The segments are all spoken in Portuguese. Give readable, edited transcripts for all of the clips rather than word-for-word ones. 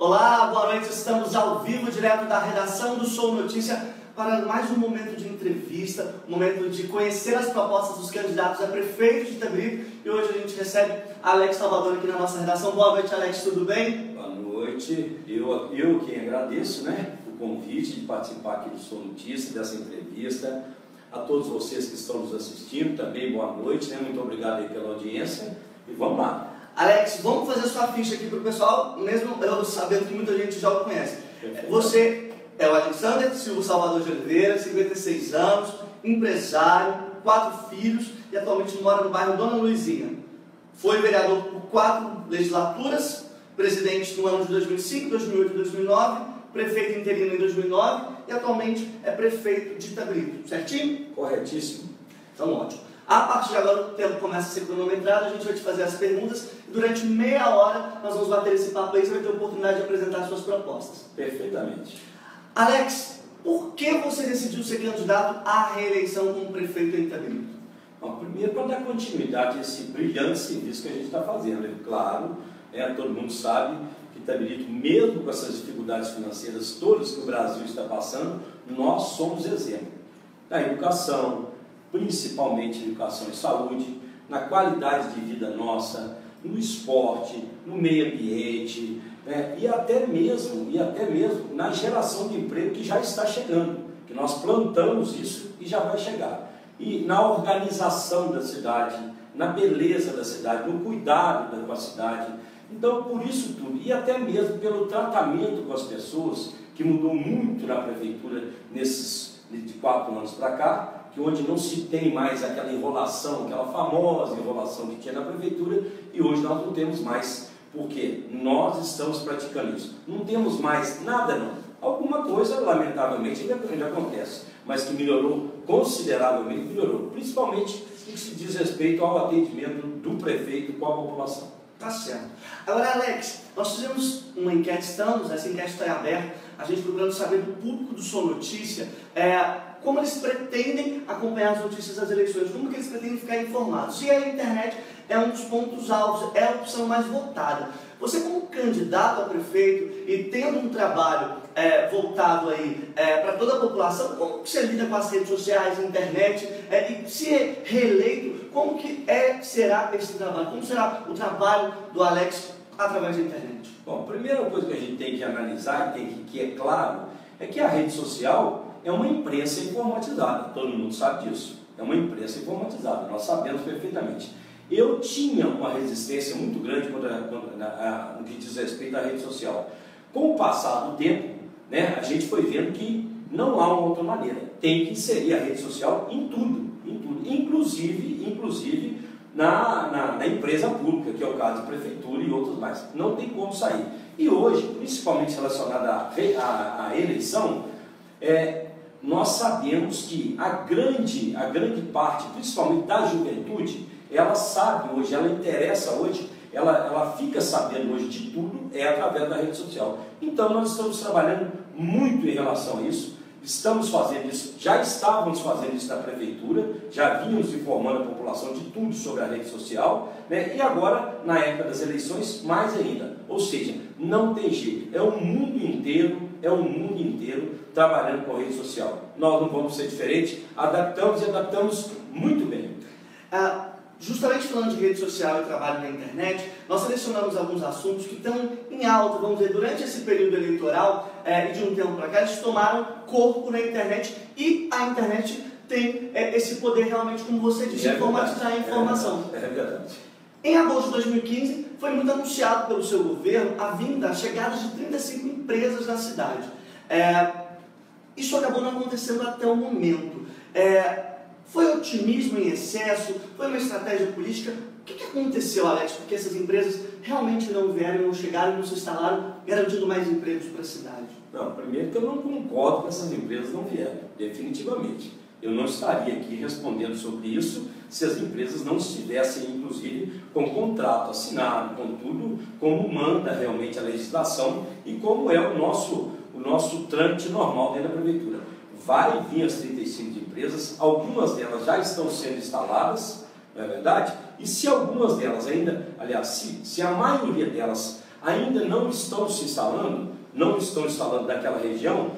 Olá, boa noite, estamos ao vivo, direto da redação do Show Notícia, para mais um momento de entrevista, um momento de conhecer as propostas dos candidatos a prefeito de Itabrito. E hoje a gente recebe Alex Salvador aqui na nossa redação. Boa noite, Alex, tudo bem? Boa noite, eu quem agradeço, o convite de participar aqui do Show Notícia, dessa entrevista. A todos vocês que estão nos assistindo também, boa noite, muito obrigado aí pela audiência e vamos lá. Alex, vamos fazer sua ficha aqui para o pessoal, mesmo eu sabendo que muita gente já o conhece. Você é o Alexander Silva Salvador de Oliveira, 56 anos, empresário, 4 filhos e atualmente mora no bairro Dona Luizinha. Foi vereador por 4 legislaturas, presidente no ano de 2005, 2008 e 2009, prefeito interino em 2009 e atualmente é prefeito de Itabrito, certinho? Corretíssimo. Então, ótimo. A partir de agora o tempo começa a ser cronometrado, a gente vai te fazer as perguntas e durante meia hora nós vamos bater esse papo aí, você vai ter a oportunidade de apresentar as suas propostas. Perfeitamente. Alex, por que você decidiu ser candidato à reeleição como prefeito em Itabrito? Bom, primeiro, para dar continuidade a esse brilhante serviço que a gente está fazendo. Claro, todo mundo sabe que Itabrito, mesmo com essas dificuldades financeiras todas que o Brasil está passando, nós somos exemplo na educação, principalmente educação e saúde, na qualidade de vida nossa, no esporte, no meio ambiente, e até mesmo na geração de emprego que já está chegando, que nós plantamos isso e já vai chegar. E na organização da cidade, na beleza da cidade, no cuidado com a cidade. Então, por isso tudo, e até mesmo pelo tratamento com as pessoas, que mudou muito na prefeitura nesses de 4 anos para cá, que onde não se tem mais aquela enrolação, aquela famosa enrolação que tinha na prefeitura, e hoje nós não temos mais, porque nós estamos praticando isso. Não temos mais nada não. Alguma coisa, lamentavelmente, ainda acontece, mas que melhorou consideravelmente, principalmente no que se diz respeito ao atendimento do prefeito com a população. Tá certo. Agora, Alex, nós fizemos uma enquete, essa enquete está em aberto, a gente procurando saber do público do Show Notícia, como eles pretendem acompanhar as notícias das eleições, como que eles pretendem ficar informados. E a internet é um dos pontos altos, é a opção mais votada. Você como candidato a prefeito e tendo um trabalho voltado aí para toda a população, como que você lida com as redes sociais, a internet, e se é reeleito, como que será esse trabalho? Como será o trabalho do Alex através da internet? Bom, a primeira coisa que a gente tem que analisar, que é claro, é que a rede social é uma imprensa informatizada, todo mundo sabe disso, é uma imprensa informatizada, nós sabemos perfeitamente. Eu tinha uma resistência muito grande no que diz respeito à rede social. Com o passar do tempo, a gente foi vendo que não há uma outra maneira, tem que inserir a rede social em tudo, inclusive na empresa pública, que é o caso de prefeitura e outros mais. Não tem como sair. E hoje, principalmente relacionado à eleição, nós sabemos que a grande parte, principalmente da juventude, ela sabe hoje, ela interessa hoje, ela fica sabendo hoje de tudo, através da rede social. Então nós estamos trabalhando muito em relação a isso, estamos fazendo isso, já estávamos fazendo isso na prefeitura, já vínhamos informando a população de tudo sobre a rede social, e agora, na época das eleições, mais ainda. Ou seja, não tem jeito, é o mundo inteiro trabalhando com a rede social. Nós não vamos ser diferentes, adaptamos muito bem. Justamente falando de rede social e trabalho na internet, nós selecionamos alguns assuntos que estão em alta, vamos dizer, durante esse período eleitoral e de um tempo para cá, eles tomaram corpo na internet e a internet tem esse poder realmente, como você disse, informatizar a informação. É verdade. Em agosto de 2015, foi muito anunciado pelo seu governo a chegada de 35 empresas na cidade. Isso acabou não acontecendo até o momento. Foi otimismo em excesso? Foi uma estratégia política? O que aconteceu, Alex? Porque essas empresas realmente não vieram, não chegaram, não se instalaram, garantindo mais empregos para a cidade? Não, primeiro que eu não concordo que essas empresas não vieram, definitivamente. Eu não estaria aqui respondendo sobre isso se as empresas não estivessem, inclusive, com contrato assinado, com tudo, como manda realmente a legislação e como é o nosso trâmite normal dentro da prefeitura. Vai vir as 35 empresas, algumas delas já estão sendo instaladas, não é verdade? E se algumas delas ainda, aliás, se a maioria delas ainda não estão se instalando, naquela região,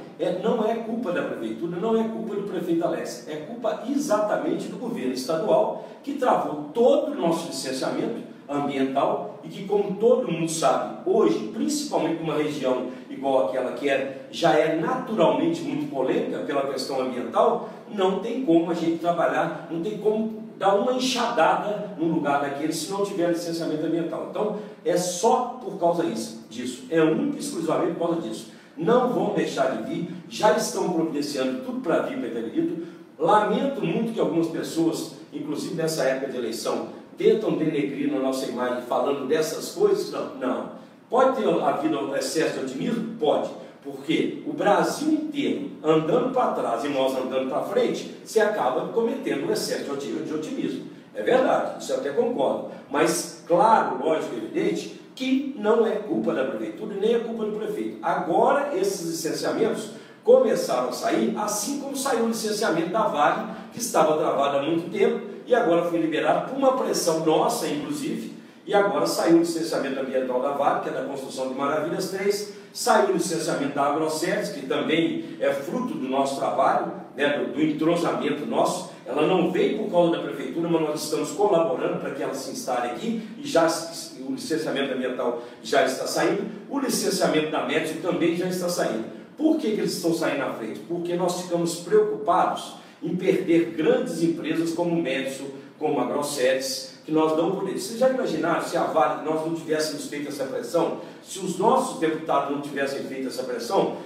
não é culpa da prefeitura, não é culpa do prefeito Alex, é culpa exatamente do governo estadual, que travou todo o nosso licenciamento ambiental e que, como todo mundo sabe, hoje, principalmente numa região igual àquela que já é naturalmente muito polêmica pela questão ambiental, não tem como a gente trabalhar, não tem como dar uma enxadada no lugar daquele se não tiver licenciamento ambiental. Então, é só por causa disso, é único e exclusivamente por causa disso. Não vão deixar de vir, já estão providenciando tudo para vir para Itabirito. Lamento muito que algumas pessoas, inclusive nessa época de eleição, tentam denegrir na nossa imagem falando dessas coisas. Não. Pode ter havido excesso de otimismo? Pode. Porque o Brasil inteiro andando para trás e nós andando para frente, você acaba cometendo um excesso de otimismo. É verdade, isso eu até concordo. Mas, claro, lógico, evidente, que não é culpa da prefeitura nem é culpa do prefeito. Agora, esses licenciamentos começaram a sair, assim como saiu o licenciamento da Vale, que estava travado há muito tempo, e agora foi liberado por uma pressão nossa, inclusive, e agora saiu o licenciamento ambiental da Vale, que é da construção de Maravilhas 3, saiu o licenciamento da AgroService, que também é fruto do nosso trabalho, né, do entrosamento nosso. Ela não veio por causa da prefeitura, mas nós estamos colaborando para que ela se instale aqui, e o licenciamento ambiental já está saindo, o licenciamento da Metso também já está saindo. Por que eles estão saindo na frente? Porque nós ficamos preocupados em perder grandes empresas como o Metso, como a AgroService, que nós não podemos. Vocês já imaginaram se a Vale, nós não tivéssemos feito essa pressão, se os nossos deputados não tivessem feito essa pressão,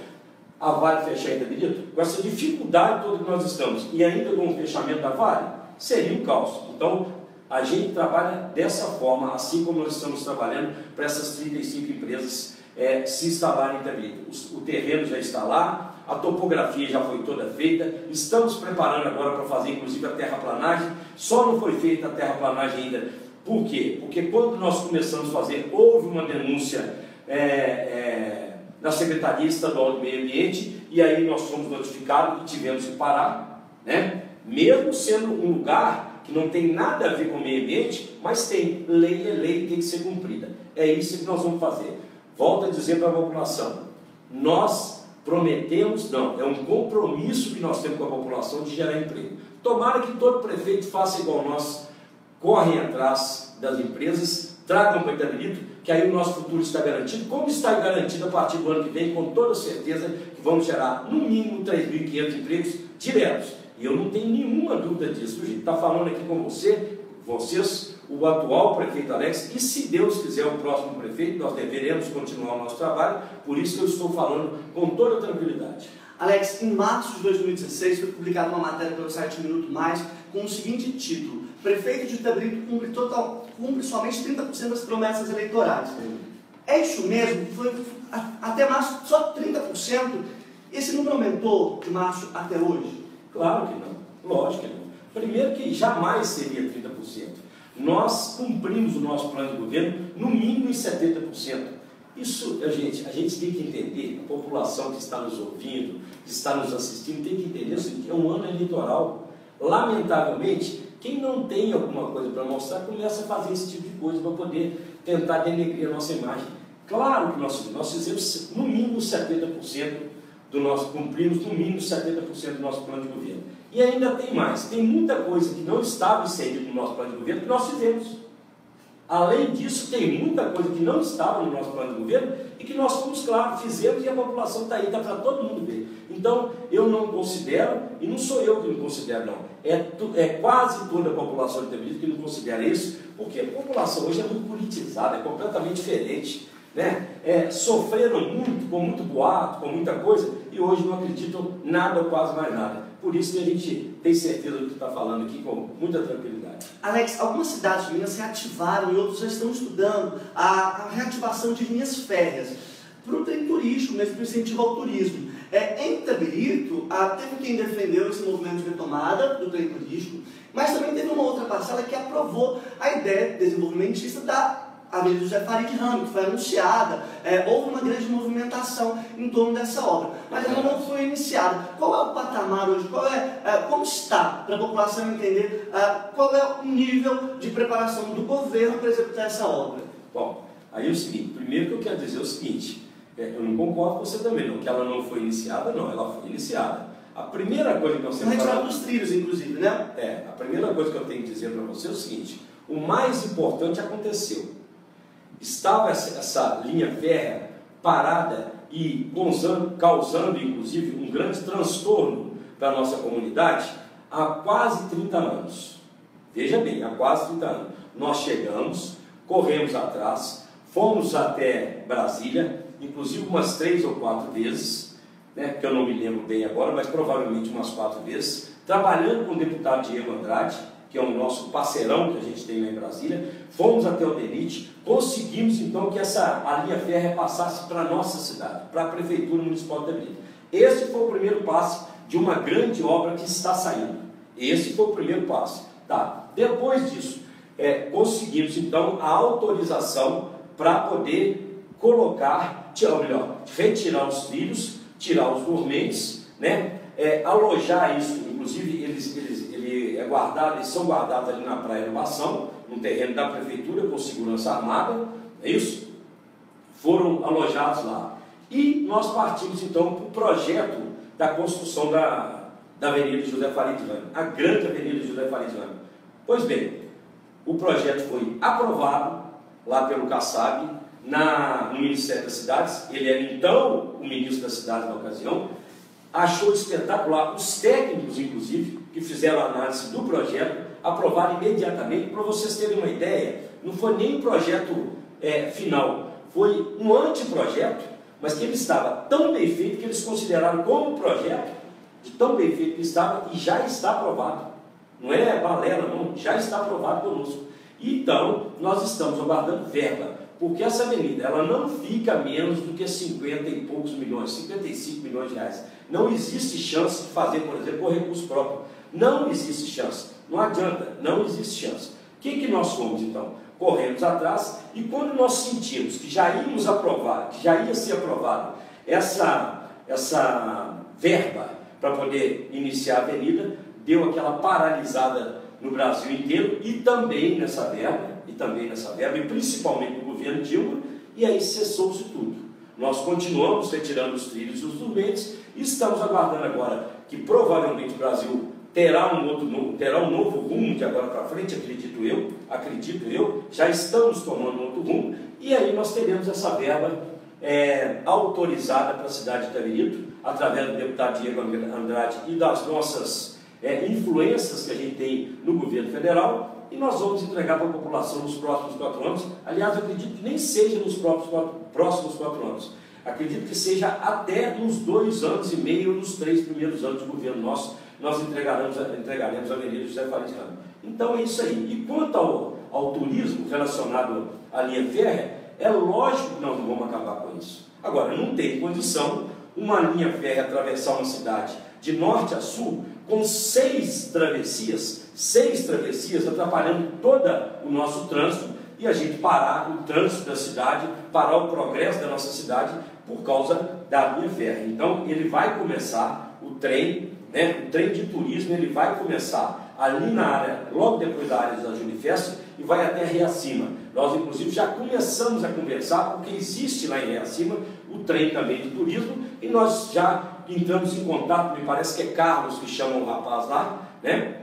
a Vale fechar em Itabirito? Com essa dificuldade toda que nós estamos, e ainda com o fechamento da Vale, seria um caos. Então, a gente trabalha dessa forma, assim como nós estamos trabalhando para essas 35 empresas se instalarem em Itabirito. O terreno já está lá, a topografia já foi toda feita, estamos preparando agora para fazer inclusive a terraplanagem. Só não foi feita a terraplanagem ainda. Por quê? Porque quando nós começamos a fazer, houve uma denúncia da Secretaria Estadual do Meio Ambiente, e aí nós fomos notificados e tivemos que parar, né? Mesmo sendo um lugar que não tem nada a ver com o meio ambiente, mas tem lei, é lei, tem que ser cumprida. É isso que nós vamos fazer. Volto a dizer para a população, nós prometemos, não, é um compromisso que nós temos com a população de gerar emprego. Tomara que todo prefeito faça igual nós, correm atrás das empresas, tragam para Itabirito, que aí o nosso futuro está garantido, como está garantido a partir do ano que vem, com toda certeza que vamos gerar no mínimo 3.500 empregos diretos. E eu não tenho nenhuma dúvida disso, gente. Está falando aqui com vocês, o atual prefeito Alex, e se Deus quiser o próximo prefeito, nós deveremos continuar o nosso trabalho, por isso que eu estou falando com toda tranquilidade. Alex, em março de 2016 foi publicada uma matéria pelo site Minuto Mais com o seguinte título: Prefeito de Itabirito cumpre somente 30% das promessas eleitorais. É isso mesmo? Foi até março só 30%? Esse número aumentou de março até hoje? Claro que não, lógico que não. Primeiro que jamais seria 30%. Nós cumprimos o nosso plano de governo no mínimo em 70%. Isso, a gente tem que entender, a população que está nos ouvindo, que está nos assistindo, tem que entender o seguinte: é um ano eleitoral. Lamentavelmente, quem não tem alguma coisa para mostrar, começa a fazer esse tipo de coisa para poder tentar denegrir a nossa imagem. Claro que nós fizemos no mínimo 70% cumprimos no mínimo 70% do nosso plano de governo. E ainda tem mais, tem muita coisa que não estava inserida no nosso plano de governo que nós fizemos. Além disso, tem muita coisa que não estava no nosso plano de governo e que nós fomos, claro, fizemos, e a população está aí, está para todo mundo ver. Então, eu não considero, e não sou eu que não considero, não. É quase toda a população de Itabirito que não considera isso, porque a população hoje é muito politizada, é completamente diferente, né? Sofreram muito, com muito boato, com muita coisa, e hoje não acreditam nada ou quase mais nada. Por isso que a gente tem certeza do que está falando aqui com muita tranquilidade. Alex, algumas cidades de Minas se reativaram e outros já estão estudando a reativação de linhas férreas para o trem turístico, mesmo para o incentivo ao turismo. Em Itabirito, teve quem defendeu esse movimento de retomada do trem turístico, mas também teve uma outra parcela que aprovou a ideia desenvolvimentista da Avenida José Farid Ramos, que foi anunciada. Houve uma grande movimentação em torno dessa obra, mas ela não foi iniciada. Qual é o patamar hoje? Como está, para a população entender qual é o nível de preparação do governo para executar essa obra? Bom, Aí é o seguinte, primeiro que eu quero dizer é o seguinte, eu não concordo com você também, não, que ela não foi iniciada, não, ela foi iniciada. A primeira coisa que nós temos que falar... dos trilhos, inclusive, né? A primeira coisa que eu tenho que dizer para você é o seguinte, o mais importante aconteceu. Estava essa linha férrea parada e causando, inclusive, um grande transtorno para a nossa comunidade há quase 30 anos. Veja bem, há quase 30 anos. Nós chegamos, corremos atrás, fomos até Brasília, inclusive umas 3 ou 4 vezes, né, que eu não me lembro bem agora, mas provavelmente umas 4 vezes, trabalhando com o deputado Diego Andrade, que é o nosso parceirão que a gente tem lá em Brasília, fomos até o DENIT, conseguimos então que a linha férrea passasse para a nossa cidade, para a Prefeitura Municipal de Itabirito. Esse foi o primeiro passo de uma grande obra que está saindo. Esse foi o primeiro passo. Tá. Depois disso, conseguimos então a autorização para poder colocar, ou melhor, retirar os trilhos, tirar os dormentes, né? Alojar isso, inclusive eles são guardados ali na Praia do Bação, no terreno da Prefeitura, com segurança armada, é isso? Foram alojados lá. E nós partimos então para o projeto da construção da Avenida José Faria de Leme, a grande Avenida José Faria de Leme. Pois bem, o projeto foi aprovado lá pelo Kassab, no Ministério das Cidades. Ele era então o ministro das cidades na ocasião, achou espetacular, os técnicos inclusive, que fizeram a análise do projeto, aprovaram imediatamente. Para vocês terem uma ideia, não foi nem um projeto final, foi um anteprojeto, mas que ele estava tão bem feito que eles consideraram como projeto, de tão bem feito que estava, e já está aprovado. Não é balela, não, já está aprovado conosco. Então, nós estamos aguardando verba, porque essa avenida ela não fica menos do que 50 e poucos milhões, 55 milhões de reais. Não existe chance de fazer, por exemplo, com recurso próprio. Não existe chance. Não adianta, não existe chance. O que nós fomos então? Corremos atrás, e quando nós sentimos que já íamos aprovar, que já ia ser aprovado essa verba para poder iniciar a avenida, deu aquela paralisada no Brasil inteiro e também nessa verba, e principalmente no governo Dilma, e aí cessou-se tudo. Nós continuamos retirando os trilhos e os dormentes e estamos aguardando agora que provavelmente o Brasil terá um novo rumo de agora para frente, acredito eu, já estamos tomando um outro rumo, e aí nós teremos essa verba autorizada para a cidade de Itabirito, através do deputado Diego Andrade e das nossas influências que a gente tem no governo federal, e nós vamos entregar para a população nos próximos 4 anos. Aliás, eu acredito que nem seja nos próximos 4 anos, acredito que seja até nos 2 anos e meio, nos 3 primeiros anos do governo nosso, nós entregaremos a Avenida José Faria de Leme. Então é isso aí. E quanto ao turismo relacionado à linha férrea, é lógico que nós não vamos acabar com isso. Agora, não tem condição uma linha férrea atravessar uma cidade de norte a sul com 6 travessias, atrapalhando todo o nosso trânsito, e a gente parar o trânsito da cidade, parar o progresso da nossa cidade por causa da linha férrea. Então ele vai começar o trem, o trem de turismo, ele vai começar ali na área, logo depois da área da Junifest, e vai até Reacima. Nós inclusive já começamos a conversar, porque existe lá em Reacima o trem também de turismo, e nós já entramos em contato, me parece que é Carlos que chama o rapaz lá,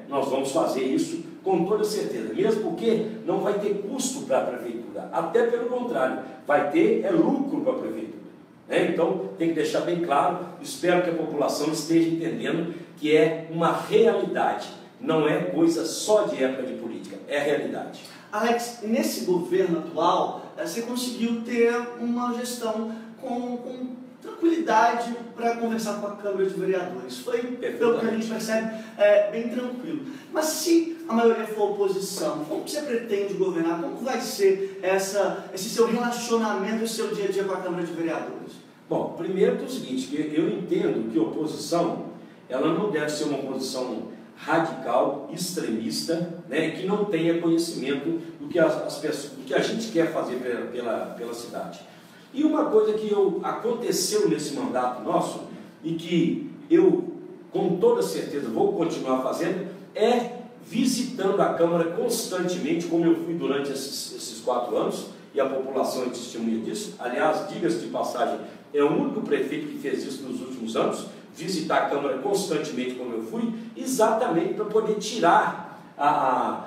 nós vamos fazer isso com toda certeza, mesmo porque não vai ter custo para a prefeitura, até pelo contrário, vai ter lucro para a prefeitura. Então tem que deixar bem claro, espero que a população esteja entendendo que é uma realidade, não é coisa só de época de política, é realidade. Alex, nesse governo atual, você conseguiu ter uma gestão com tranquilidade para conversar com a Câmara de Vereadores. Foi, pelo que a gente percebe, bem tranquilo. Mas se a maioria for oposição, como você pretende governar? Como vai ser esse seu relacionamento, esse seu dia a dia com a Câmara de Vereadores? Bom, primeiro que é o seguinte, que eu entendo que a oposição, ela não deve ser uma oposição radical, extremista, que não tenha conhecimento do que do que a gente quer fazer pela cidade. E uma coisa que aconteceu nesse mandato nosso, e que eu, com toda certeza, vou continuar fazendo, é visitando a Câmara constantemente, como eu fui durante esses 4 anos, e a população é testemunha disso. Aliás, diga-se de passagem, é o único prefeito que fez isso nos últimos anos, visitar a Câmara constantemente como eu fui, exatamente para poder tirar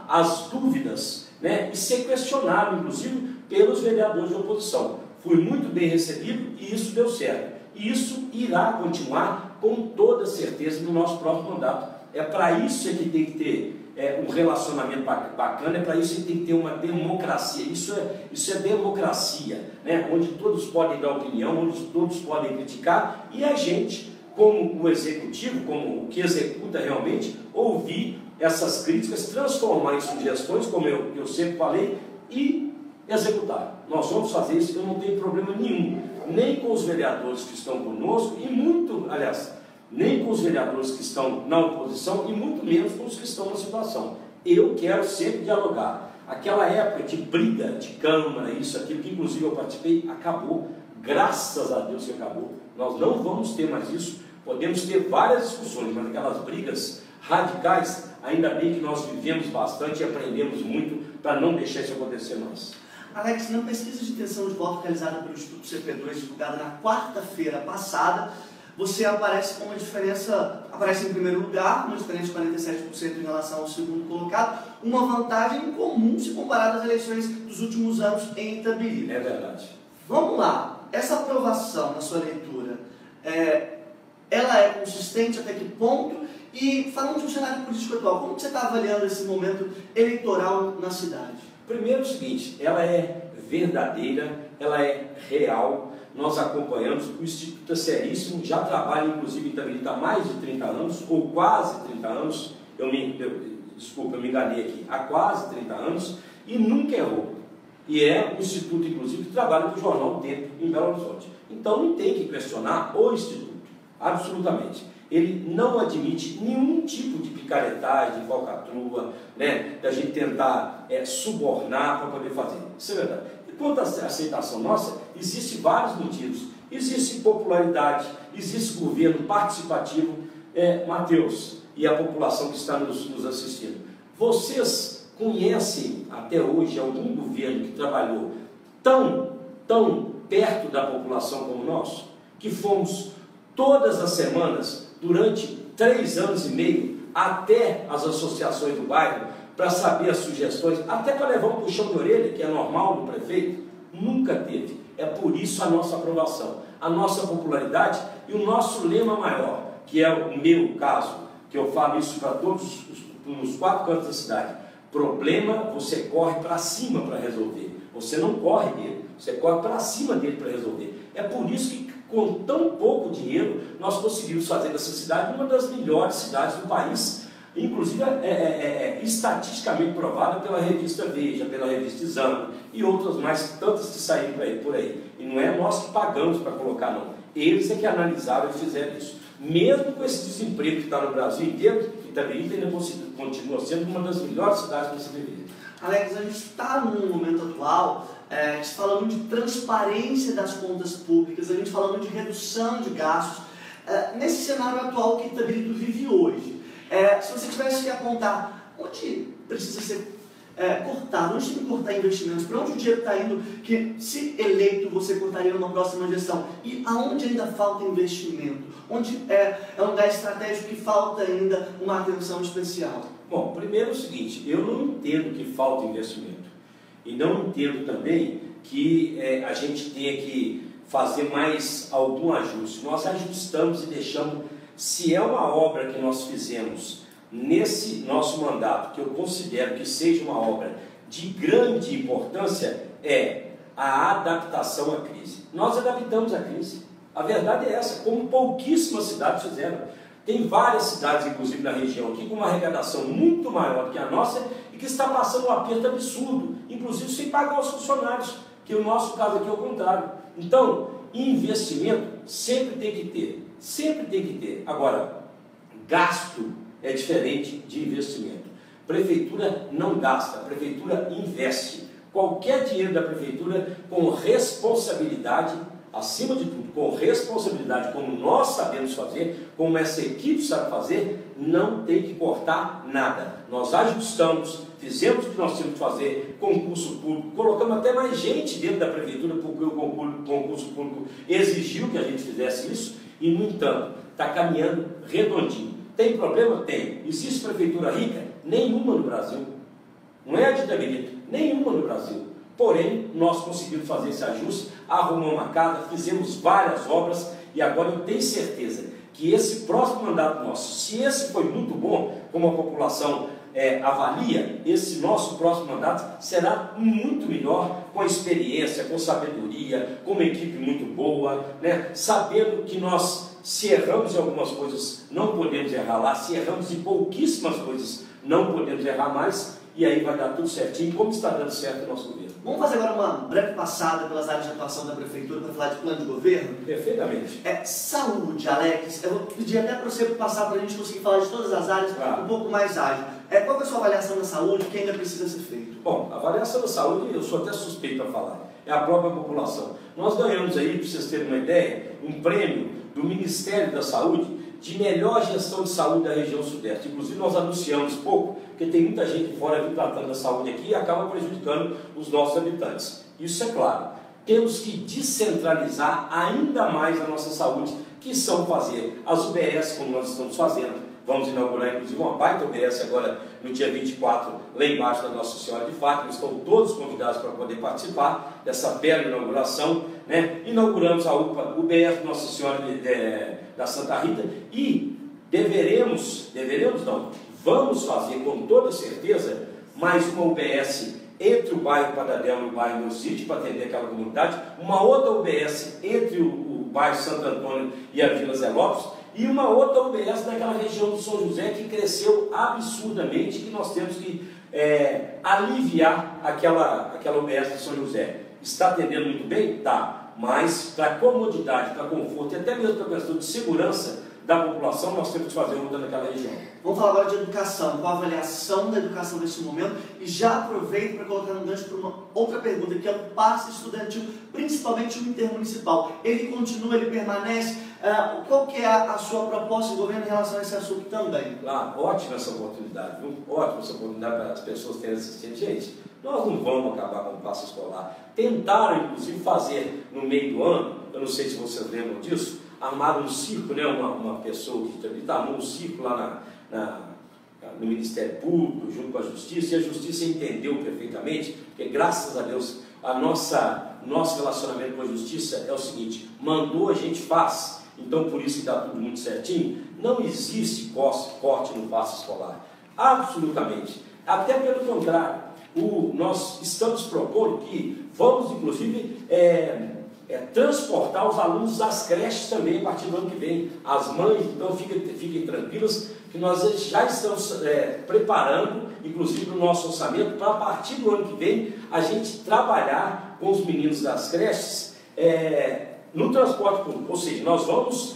as dúvidas, né, e ser questionado, inclusive, pelos vereadores de oposição. Fui muito bem recebido e isso deu certo. E isso irá continuar com toda certeza no nosso próximo mandato. É para isso que tem que ter um relacionamento bacana, é para isso que tem que ter uma democracia. Isso é democracia, né? Onde todos podem dar opinião, onde todos podem criticar, e a gente, como o executivo, como o que executa realmente, ouvir essas críticas, transformar em sugestões, como eu sempre falei, e executar. Nós vamos fazer isso, eu não tenho problema nenhum, nem com os vereadores que estão conosco, e muito, aliás, nem com os vereadores que estão na oposição, e muito menos com os que estão na situação. Eu quero sempre dialogar. Aquela época de briga de Câmara, isso, aquilo, que inclusive eu participei, acabou. Graças a Deus que acabou. Nós não vamos ter mais isso. Podemos ter várias discussões, mas aquelas brigas radicais, ainda bem que nós vivemos bastante e aprendemos muito para não deixar isso acontecer mais. Alex, na pesquisa de intenção de voto realizada pelo Instituto CP2, divulgada na quarta-feira passada, você aparece com uma diferença, aparece em primeiro lugar, uma diferença de 47% em relação ao segundo colocado, uma vantagem incomum se comparada às eleições dos últimos anos em Itabiri. É verdade. Vamos lá, essa aprovação na sua leitura, ela é consistente até que ponto? E falando de um cenário político atual, como você está avaliando esse momento eleitoral na cidade? Primeiro o seguinte, ela é verdadeira, ela é real. Nós acompanhamos, o Instituto é seríssimo, já trabalha inclusive em Itabiri há mais de 30 anos, ou quase 30 anos, desculpa, eu me enganei aqui, há quase 30 anos, e nunca errou. E é um instituto, inclusive, que trabalha no jornal O Tempo, em Belo Horizonte. Então não tem que questionar o Instituto, absolutamente. Ele não admite nenhum tipo de picaretagem, de falcatrua, né, da gente tentar subornar para poder fazer. Isso é verdade. E quanto à aceitação nossa, existem vários motivos. Existe popularidade, existe governo participativo. Matheus e a população que está nos assistindo, vocês conhecem até hoje algum governo que trabalhou tão perto da população como nós? Que fomos todas as semanas, durante 3 anos e meio, até as associações do bairro, para saber as sugestões, até para levar um puxão de orelha, que é normal do prefeito? Nunca teve. É por isso a nossa aprovação, a nossa popularidade e o nosso lema maior, que é o meu caso, que eu falo isso para todos nos 4 cantos da cidade. Problema, você corre para cima para resolver. Você não corre dele, você corre para cima dele para resolver. É por isso que, com tão pouco dinheiro, nós conseguimos fazer dessa cidade uma das melhores cidades do país, inclusive estatisticamente provada pela revista Veja, pela revista Exame e outras mais, tantas que saíram por aí. E não é nós que pagamos para colocar, não. Eles é que analisaram e fizeram isso. Mesmo com esse desemprego que está no Brasil inteiro, Itabiri ainda continua sendo uma das melhores cidades para se viver. Alex, a gente está num momento atual, falando de transparência das contas públicas, a gente falando de redução de gastos, nesse cenário atual que Itabiri vive hoje. Se você tivesse que apontar onde precisa ser cortado, onde tem que cortar investimentos, para onde o dinheiro está indo, que se eleito você cortaria numa próxima gestão, e aonde ainda falta investimento, onde é um lugar estratégico que falta ainda uma atenção especial? Bom, primeiro é o seguinte, eu não entendo que falta investimento, e não entendo também que a gente tenha que fazer mais algum ajuste. Nós ajustamos e deixamos, se é uma obra que nós fizemos nesse nosso mandato, que eu considero que seja uma obra de grande importância, é a adaptação à crise. Nós adaptamos à crise. A verdade é essa, como pouquíssimas cidades fizeram. Tem várias cidades, inclusive na região aqui, com uma arrecadação muito maior do que a nossa e que está passando um aperto absurdo, inclusive sem pagar os funcionários, que o nosso caso aqui é o contrário. Então, investimento sempre tem que ter, sempre tem que ter. Agora, gasto é diferente de investimento. Prefeitura não gasta, a prefeitura investe. Qualquer dinheiro da prefeitura com responsabilidade, acima de tudo, com responsabilidade, como nós sabemos fazer, como essa equipe sabe fazer, não tem que cortar nada. Nós ajustamos, fizemos o que nós tínhamos que fazer, concurso público, colocamos até mais gente dentro da prefeitura, porque o concurso público exigiu que a gente fizesse isso, e, no entanto, está caminhando redondinho. Tem problema? Tem. Existe prefeitura rica? Nenhuma no Brasil. Não é a de Itabirito, nenhuma no Brasil. Porém, nós conseguimos fazer esse ajuste, arrumamos a casa, fizemos várias obras, e agora eu tenho certeza que esse próximo mandato nosso, se esse foi muito bom, como a população avalia, esse nosso próximo mandato será muito melhor, com experiência, com sabedoria, com uma equipe muito boa, né? Sabendo que nós, se erramos em algumas coisas, não podemos errar lá, se erramos em pouquíssimas coisas, não podemos errar mais, e aí vai dar tudo certinho, como está dando certo o nosso governo. Vamos fazer agora uma breve passada pelas áreas de atuação da Prefeitura para falar de plano de governo? Perfeitamente. Saúde, Alex, eu vou pedir até para você passar para a gente conseguir falar de todas as áreas um pouco mais ágil. Qual é a sua avaliação da saúde, o que ainda precisa ser feito? Bom, a avaliação da saúde, eu sou até suspeito para falar, é a própria população. Nós ganhamos aí, para vocês terem uma ideia, um prêmio do Ministério da Saúde de melhor gestão de saúde da região sudeste. Inclusive nós anunciamos pouco, porque tem muita gente fora vindo tratando da saúde aqui e acaba prejudicando os nossos habitantes. Isso é claro. Temos que descentralizar ainda mais a nossa saúde, que são fazer as UBS, como nós estamos fazendo. Vamos inaugurar inclusive uma baita UBS agora no dia 24, lá embaixo da Nossa Senhora de Fátima. Estão todos convidados para poder participar dessa bela inauguração, né? Inauguramos a UBS Nossa Senhora da Santa Rita e vamos fazer com toda certeza mais uma UBS entre o bairro Padadel e o bairro Meu Sítio, para atender aquela comunidade, uma outra UBS entre o bairro Santo Antônio e a Vila Zé Lopes, e uma outra UBS naquela região do São José que cresceu absurdamente, que nós temos que aliviar aquela UBS do São José. Está atendendo muito bem? Tá, mas para comodidade, para conforto e até mesmo para a questão de segurança da população, nós temos que fazer outra naquela região. Vamos falar agora de educação, qual a avaliação da educação neste momento, e já aproveito para colocar no gancho para uma outra pergunta, que é o passe estudantil, principalmente o intermunicipal. Ele continua, ele permanece? Qual que é a sua proposta de governo em relação a esse assunto também? Claro, ótima essa oportunidade, viu? Ótima essa oportunidade para as pessoas terem assistido. Gente, nós não vamos acabar com o passe escolar. Tentaram, inclusive, fazer no meio do ano, eu não sei se vocês lembram disso, armaram um circo, né? Uma pessoa que armou um circo lá no Ministério Público, junto com a Justiça, e a Justiça entendeu perfeitamente, porque graças a Deus, nosso relacionamento com a Justiça é o seguinte: mandou, a gente faz. Então, por isso que dá tudo muito certinho. Não existe corte no passe escolar, absolutamente. Até pelo contrário, nós estamos propondo que vamos, inclusive, transportar os alunos das creches também a partir do ano que vem. As mães, então, fiquem tranquilas, que nós já estamos preparando, inclusive, o nosso orçamento, para a partir do ano que vem, a gente trabalhar com os meninos das creches no transporte público. Ou seja, nós vamos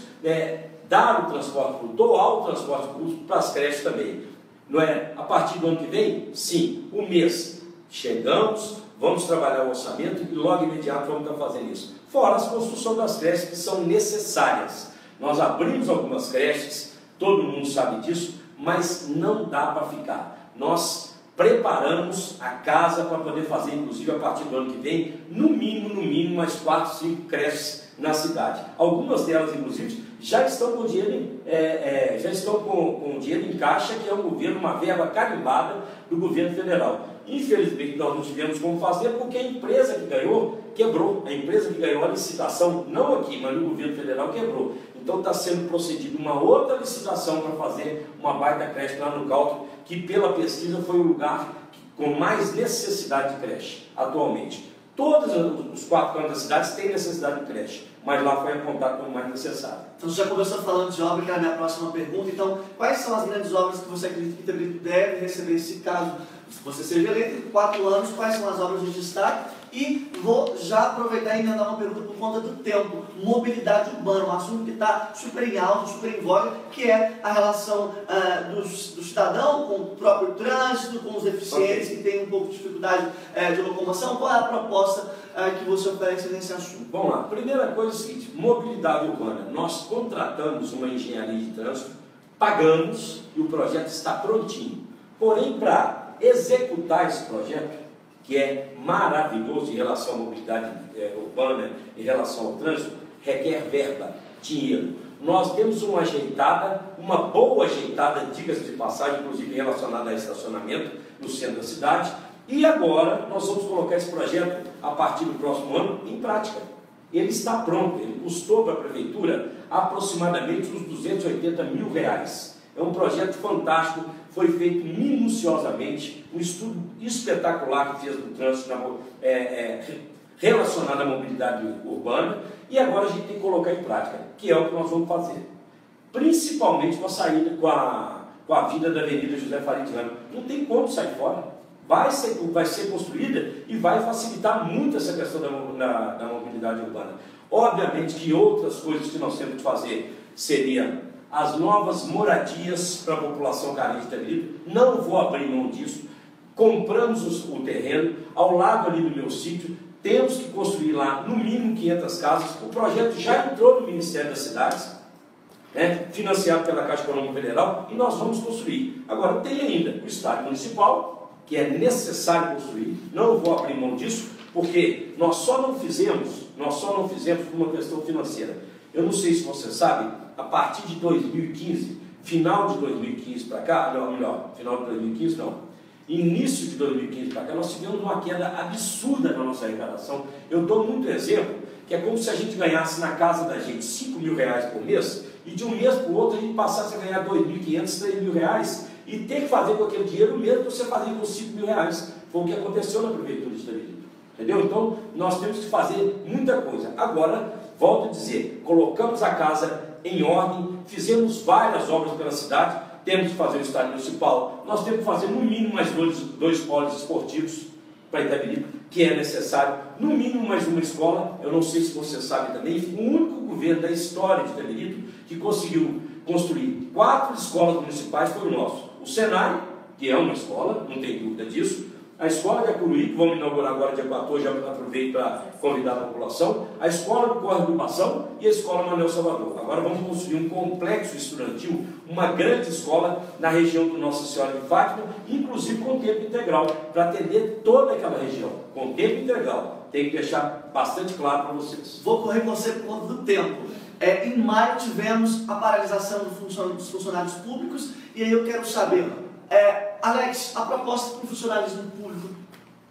dar o transporte público, doar o transporte público para as creches também. Não é? A partir do ano que vem, sim, um mês. Chegamos, vamos trabalhar o orçamento e logo imediato vamos estar fazendo isso. Fora as construções das creches que são necessárias. Nós abrimos algumas creches, todo mundo sabe disso, mas não dá para ficar. Nós preparamos a casa para poder fazer, inclusive a partir do ano que vem, no mínimo, mais 4, 5 creches na cidade. Algumas delas, inclusive, já estão com dinheiro, com dinheiro em caixa, que é um governo, uma verba carimbada do governo federal. Infelizmente, nós não tivemos como fazer, porque a empresa que ganhou, quebrou. A empresa que ganhou a licitação, não aqui, mas no governo federal, quebrou. Então está sendo procedida uma outra licitação para fazer uma baita creche lá no Cauto, que pela pesquisa foi o lugar com mais necessidade de creche atualmente. Todos os 4 cantos das cidades têm necessidade de creche, mas lá foi apontado como mais necessário. Então você já começou falando de obra, que é a minha próxima pergunta. Então, quais são as grandes obras que você acredita que Itabirito deve receber esse caso? Se você seja eleito em 4 anos, quais são as obras de destaque? E vou já aproveitar e emendar uma pergunta por conta do tempo. Mobilidade urbana, um assunto que está super em alta, super em voga, que é a relação do cidadão com o próprio trânsito, com os deficientes que têm um pouco de dificuldade de locomoção. Qual é a proposta que você oferece nesse assunto? Vamos lá. Primeira coisa é o seguinte: mobilidade urbana. Nós contratamos uma engenharia de trânsito, pagamos e o projeto está prontinho. Porém, para executar esse projeto, que é maravilhoso em relação à mobilidade urbana, em relação ao trânsito, requer verba, dinheiro. Nós temos uma ajeitada, uma boa ajeitada, diga-se de passagem, inclusive relacionada a estacionamento no centro da cidade, e agora nós vamos colocar esse projeto, a partir do próximo ano, em prática. Ele está pronto, ele custou para a Prefeitura aproximadamente uns R$280 mil. É um projeto fantástico, foi feito minuciosamente, um estudo espetacular que fez do trânsito relacionado à mobilidade urbana, e agora a gente tem que colocar em prática, que é o que nós vamos fazer. Principalmente com a saída, com a vida da Avenida José Faria de Ramos. Não tem como sair fora. Vai ser construída e vai facilitar muito essa questão da mobilidade urbana. Obviamente que outras coisas que nós temos de fazer seriam as novas moradias para a população carente da Avenida. Não vou abrir mão disso. Compramos o terreno ao lado ali do meu sítio. Temos que construir lá no mínimo 500 casas. O projeto já entrou no Ministério das Cidades, financiado pela Caixa Econômica Federal, e nós vamos construir. Agora tem ainda o estádio municipal, que é necessário construir. Não vou abrir mão disso, porque nós só não fizemos por uma questão financeira. Eu não sei se você sabe, a partir de 2015, final de 2015 para cá, melhor, final de 2015 não, início de 2015 para cá, nós tivemos uma queda absurda na nossa arrecadação. Eu dou muito exemplo, que é como se a gente ganhasse na casa da gente R$5 mil por mês, e de um mês para o outro a gente passasse a ganhar R$2.500, R$3.000, e ter que fazer com aquele dinheiro o mesmo que você fazia com R$5 mil. Foi o que aconteceu na Prefeitura de Itabirito. Entendeu? Então, nós temos que fazer muita coisa. Agora, volto a dizer, colocamos a casa em ordem, fizemos várias obras pela cidade, temos que fazer o estádio municipal, nós temos que fazer no mínimo mais dois polos esportivos para Itabirito, que é necessário, no mínimo mais uma escola. Eu não sei se você sabe também, o único governo da história de Itabirito que conseguiu construir 4 escolas municipais foi o nosso. O Senai, que é uma escola, não tem dúvida disso, a Escola de Acuruí, que vamos inaugurar agora dia 14, já aproveito para convidar a população, a Escola do Córrego do Passão e a Escola Manuel Salvador. Agora vamos construir um complexo estudantil, uma grande escola na região do Nossa Senhora de Fátima, inclusive com tempo integral, para atender toda aquela região, com tempo integral. Tem que deixar bastante claro para vocês. Vou correr com você por conta do tempo. Em maio tivemos a paralisação dos funcionários públicos, e aí eu quero saber, Alex, a proposta para o funcionalismo público,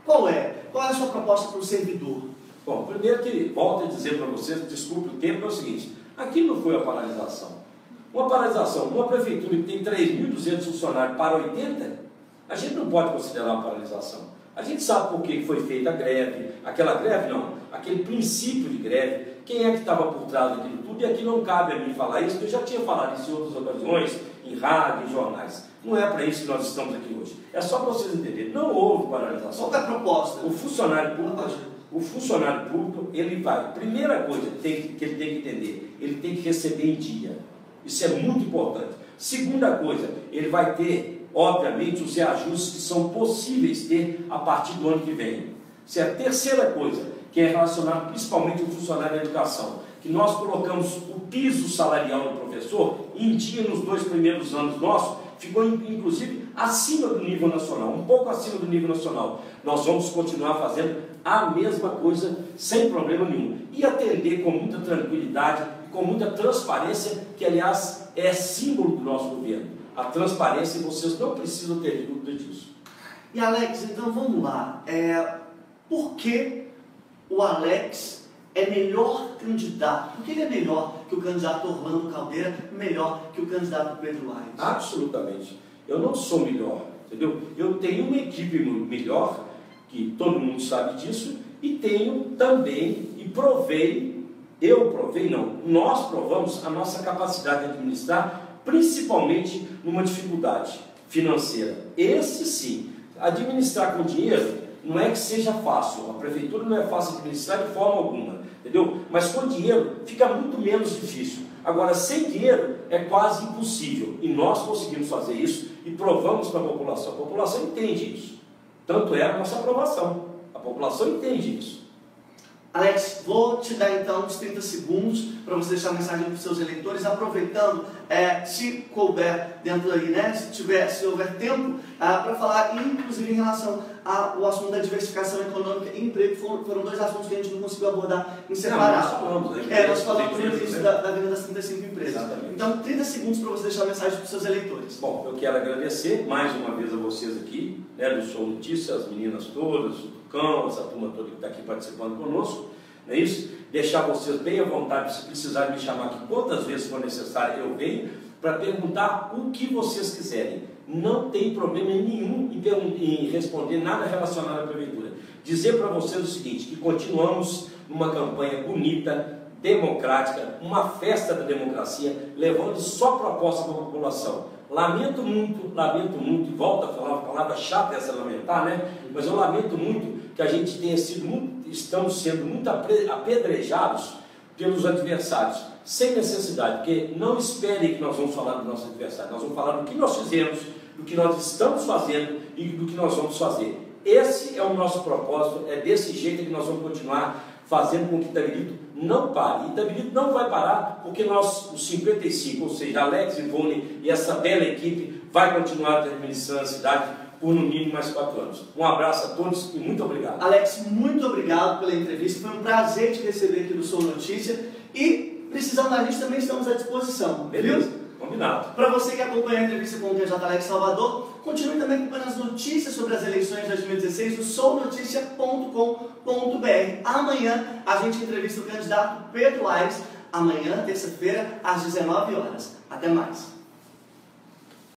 qual é? Qual é a sua proposta para o servidor? Bom, primeiro que volto a dizer para vocês, desculpe o tempo, é o seguinte, aqui não foi a paralisação. Uma paralisação, uma prefeitura que tem 3.200 funcionários para 80, a gente não pode considerar uma paralisação. A gente sabe por que foi feita a greve, aquela greve não, aquele princípio de greve, quem é que estava por trás daquilo tudo, e aqui não cabe a mim falar isso, porque eu já tinha falado isso em outras ocasiões, em rádio, em jornais. Não é para isso que nós estamos aqui hoje. É só para vocês entenderem, não houve paralisação. Qual é a proposta? O funcionário público, ele vai, primeira coisa que ele tem que entender, ele tem que receber em dia. Isso é muito importante. Segunda coisa, ele vai ter, obviamente, os reajustes que são possíveis ter a partir do ano que vem. Isso é a terceira coisa, que é relacionada principalmente ao funcionário da educação, que nós colocamos o piso salarial do professor em dia nos 2 primeiros anos nossos, ficou inclusive acima do nível nacional, um pouco acima do nível nacional. Nós vamos continuar fazendo a mesma coisa sem problema nenhum e atender com muita tranquilidade e com muita transparência, que aliás é símbolo do nosso governo. A transparência, e vocês não precisam ter dúvida disso. E Alex, então vamos lá. Por que o Alex é melhor candidato? Por que ele é melhor que o candidato Orlando Caldeira, melhor que o candidato Pedro Aires? Absolutamente. Eu não sou melhor, entendeu? Eu tenho uma equipe melhor, que todo mundo sabe disso, e tenho também, e nós provamos a nossa capacidade de administrar, principalmente numa dificuldade financeira. Esse sim, administrar com dinheiro não é que seja fácil, a prefeitura não é fácil de administrar de forma alguma, entendeu? Mas com dinheiro fica muito menos difícil. Agora, sem dinheiro é quase impossível, e nós conseguimos fazer isso e provamos para a população entende isso. Tanto é a nossa aprovação, a população entende isso. Alex, vou te dar então uns 30 segundos para você deixar a mensagem para os seus eleitores, aproveitando, se couber dentro aí, né, se houver tempo, para falar, inclusive em relação ao assunto da diversificação econômica e emprego, foram dois assuntos que a gente não conseguiu abordar em separado. Nós falamos no início da venda das 35 empresas. Exatamente. Então, 30 segundos para você deixar a mensagem para os seus eleitores. Bom, eu quero agradecer mais uma vez a vocês aqui, né, do Sou Notícia, as meninas todas, o Tucão, essa turma toda que está aqui participando conosco, não é isso? Deixar vocês bem à vontade, se precisarem me chamar aqui quantas vezes for necessário, eu venho para perguntar o que vocês quiserem. Não tem problema nenhum em responder nada relacionado à prefeitura. Dizer para vocês o seguinte, que continuamos numa campanha bonita, democrática, uma festa da democracia, levando só proposta para a população. Lamento muito, e volto a falar uma palavra chata essa lamentar, né? Mas eu lamento muito que a gente estamos sendo muito apedrejados pelos adversários, sem necessidade, porque não esperem que nós vamos falar do nosso adversário, nós vamos falar do que nós fizemos, do que nós estamos fazendo e do que nós vamos fazer. Esse é o nosso propósito, é desse jeito que nós vamos continuar fazendo com que Itabirito não pare. Itabirito não vai parar porque nós, os 55, ou seja, Alex, Ivone e essa bela equipe, vai continuar administrando a cidade por no mínimo mais 4 anos. Um abraço a todos e muito obrigado. Alex, muito obrigado pela entrevista, foi um prazer te receber aqui no Sou Notícia e precisando da gente também estamos à disposição. Beleza? Viu? Combinado. Para você que acompanha a entrevista com o TJ Alex Salvador, continue também acompanhando as notícias sobre as eleições de 2016 no sounoticia.com.br. Amanhã a gente entrevista o candidato Pedro Aires, amanhã, terça-feira, às 19 horas. Até mais.